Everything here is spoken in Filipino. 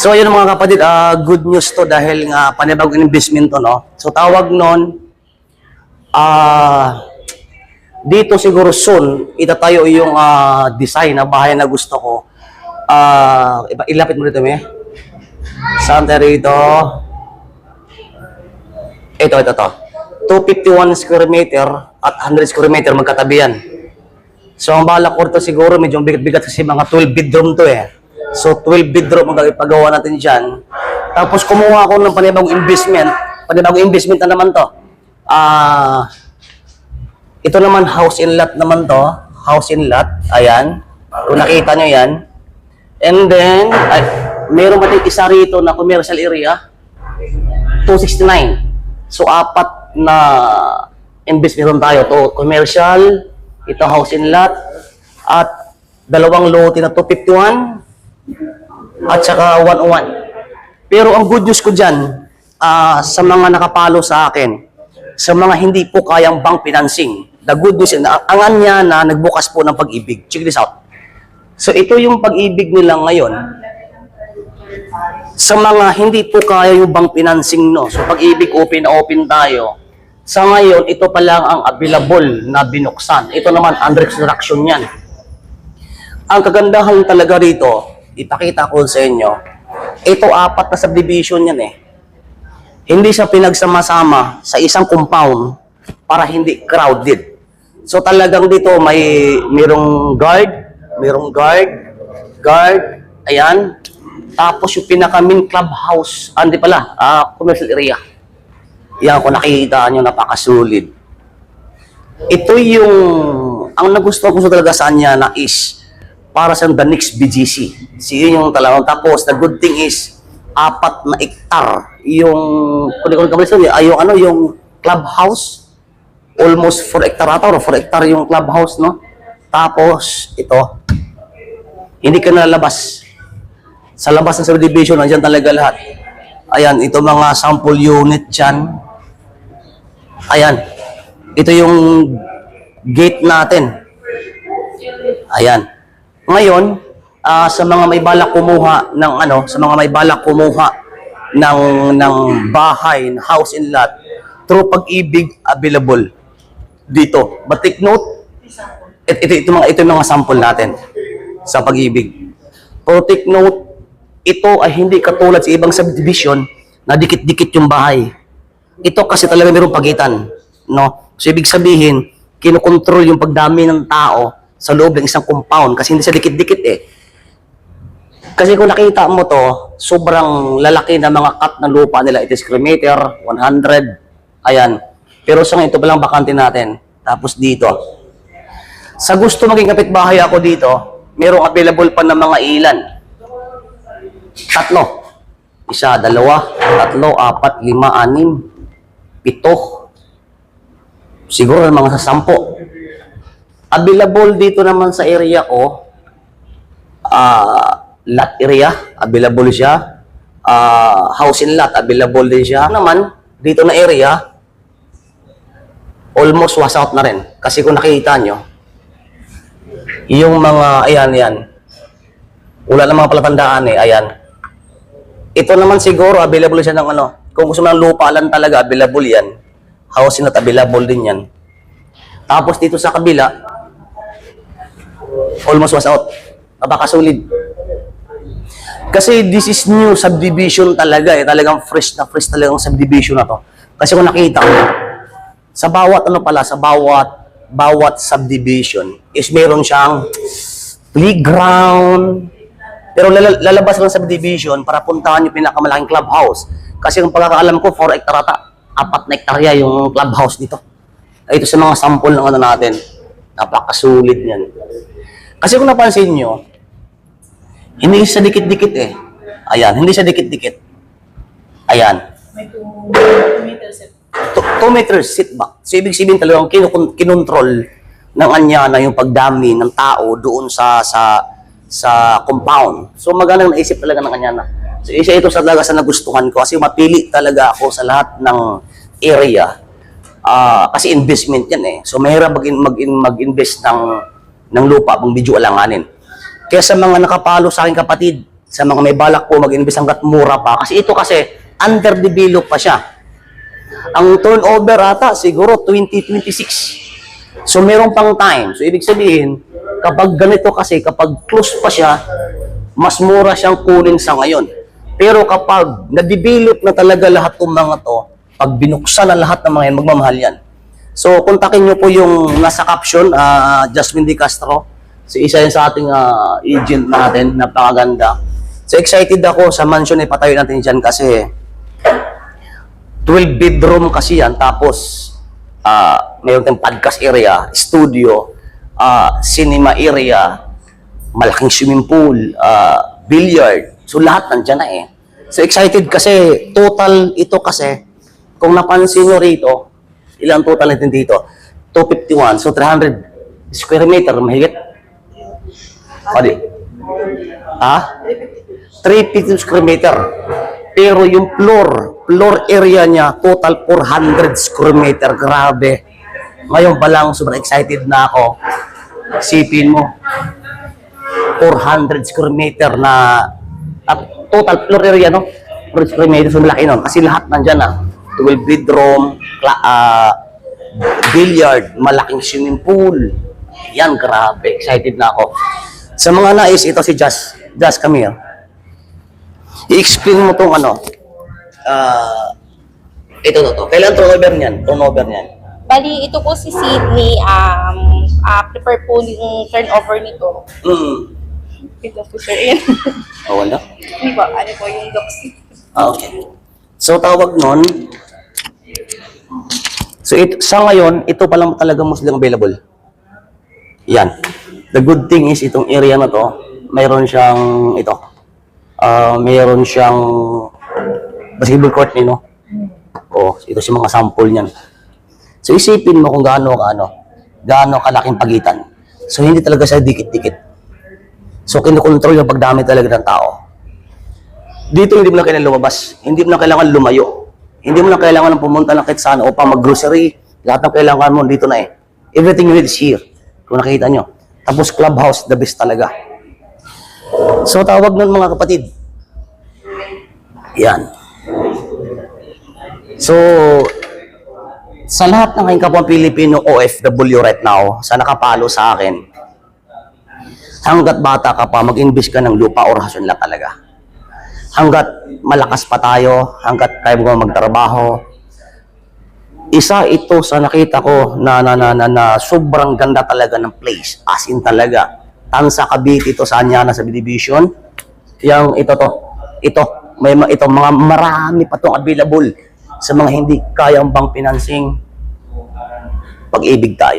So yun mga kapatid, good news to dahil nga panibagong investment to, no? So tawag nun, dito siguro soon, itatayo yung design na bahay na gusto ko. Ilapit mo dito, me. Saan tayo rito? Ito. 251 square meter at 100 square meter magkatabi yan. So ang balak ko ito siguro medyo bigat-bigat kasi mga 12 bedroom to eh. So 12 bedroom ang ipagawa natin dyan. Tapos kumuha ako ng panibagong investment. Panibagong investment na naman to. Ito naman house in lot naman to. House in lot. Ayan. Kung nakita nyo yan. And then, meron pa tayong isa rito na commercial area. 269. So, apat na investment tayo. To commercial, ito house in lot, at dalawang lote na 251, at saka 101. Pero ang good news ko dyan, sa mga nakapalo sa akin, sa mga hindi po kayang bank financing, the good news, angan niya na nagbukas po ng Pag-ibig. Check this out. So, ito yung Pag-ibig nila ngayon. Sa mga hindi po kaya yung bank financing, no? So, Pag-ibig, open tayo. Sa ngayon, ito pa lang ang available na binuksan. Ito naman, under construction yan. Ang kagandahan talaga rito, ipakita ko sa inyo, ito apat na subdivision yan eh. Hindi siya pinagsama-sama sa isang compound para hindi crowded. So talagang dito mayroong guard, ayan. Tapos yung pinaka-main clubhouse, commercial area. Yan, kung nakikita nyo, napakasulit. Ito yung, ang nagustuhan ko talaga sa kanya na is, para sa the next BGC. Siya yung talagang. Tapos, the good thing is, 4 na hektar yung, yung clubhouse, almost 4 hektar ata, or 4 hektar yung clubhouse, no? Tapos, ito, hindi ka nalalabas. Sa labas ng subdivision, nandiyan talaga lahat. Ayan, ito mga sample unit dyan. Ayan, ito yung gate natin. Ayan. Ngayon, sa mga may balak kumuha ng bahay, house in lot, through Pag-ibig available dito. But take note, ito yung mga sample natin sa Pag-ibig. Pero take note, ito ay hindi katulad sa ibang subdivision na dikit-dikit yung bahay. Ito kasi talaga mayroong pagitan, no? So ibig sabihin, kinokontrol yung pagdami ng tao sa loob ng isang compound kasi hindi siya dikit-dikit eh. Kasi kung nakita mo to, sobrang lalaki na mga cut na lupa nila. 80 square meter, 100, ayan. Pero sa ngayon, ito palang bakante natin. Tapos dito. Sa gusto maging kapitbahay ako dito, mayroong available pa ng mga ilan. 3. 1, 2, 3, 4, 5, 6, 7. Siguro mga sa 10. Available dito naman sa area ko, lot area, available siya. House in lot, available din siya. Naman, dito na area, almost was out na rin. Kasi kung nakikita nyo, yung mga, ayan. Wala na mga palatandaan eh, ayan. Ito naman siguro, available siya ng kung gusto mo ng lupa lang talaga, available yan. House in lot, available din yan. Tapos dito sa kabila, almost was out. Napakasulid. Kasi this is new subdivision talaga eh. Talagang fresh talagang subdivision na to. Kasi kung nakita mo, sa bawat bawat subdivision is meron siyang playground. Pero lalabas lang sa subdivision para puntahan yung pinakamalaking clubhouse. Kasi kung pagkakaalam ko, 4 hektar ata. 4 na hektarya yung clubhouse dito. Ito sa mga sample ng natin. Napakasulit yan. Kasi kung napansin nyo, hindi siya dikit-dikit eh. Ayan, hindi siya dikit-dikit. Ayan. May 2 meter set. 2 meters setback. So, ibig sabihin talagang kinontrol ng anya na yung pagdami ng tao doon sa compound. So, magandang naisip talaga ng anya na. So, isa ito talaga sa nagustuhan ko kasi mapili talaga ako sa lahat ng area. Kasi investment yan eh. So, mahirap mag-invest ng lupa kung medyo alanganin. Kaya sa mga nakapalo sa aking kapatid, sa mga may balak po mag-invest hanggat mura pa. Kasi ito kasi, underdeveloped pa siya. Ang turnover ata, siguro 2026. So, meron pang time. So, ibig sabihin, kapag ganito kasi, kapag close pa siya, mas mura siyang kunin sa ngayon. Pero kapag na-develop na talaga lahat ng mga to, pag binuksan na lahat ng mga yan, magmamahal yan. So, kontakin nyo po yung nasa caption, Jasmine De Castro. So, isa yun sa ating agent natin, napakaganda. So, excited ako sa mansion na ipatayo natin dyan kasi 12 bedroom kasi yan. Tapos, mayroon tayong podcast area, studio, cinema area, malaking swimming pool, billiard. So, lahat nandyan na eh. So, excited kasi, total ito kasi, kung napansin nyo rito, ilang total natin dito? 251. So, 300 square meter, mahigit. Adi. 350 square meter. Pero yung floor area niya, total 400 square meter. Grabe. Ngayon pa lang, sobrang excited na ako. Sipin mo, 400 square meter na total floor area, no? 400 square meter, so malaki nun. Kasi lahat nandyan na. 12 bedroom, billiard, malaking swimming pool. Yan, grabe. Excited na ako. Sa mga nais, ito si Jazz. Jazz, come here. I-explain mo tong ano. Ito. Kailan turnover niyan? Turnover niyan. Bali, ito po si Sydney, prefer po yung turnover nito. Ito po sir, yan. Wala? Hindi ba? Ano po yung docs? Okay. So, tawag nun. So, sa ngayon, ito pa lang talaga Muslim available. Yan. The good thing is, itong area na to, mayroon siyang, ito. Mayroon siyang basketball court ni, no? Ito si mga sample niyan. So, isipin mo kung gaano kalaking pagitan. So, hindi talaga siya dikit-dikit. So, kinukontrol yung pagdami talaga ng tao. Dito, hindi mo na kailangan lumabas. Hindi mo na kailangan lumayo. Hindi mo na kailangan pumunta ng kahit saan upang mag-grocery. Lahat ng kailangan mo, dito na eh. Everything you need is here. Kung nakita nyo. Tapos, clubhouse, the best talaga. So, tawag nun mga kapatid. Yan. So, sa lahat ng aking kapwa Pilipino OFW right now, sa nakapalo sa akin, hanggat bata ka pa, mag-invest ka ng lupa or hasyon lang talaga. Hanggat malakas pa tayo, hanggat kaya mo magtrabaho. Isa ito sa nakita ko na sobrang ganda talaga ng place. As in talaga. Tansa Cavite ito sa Anyana sa Division. Ito, mga marami pa itong available sa mga hindi kayang bank financing. Pag-ibig tayo.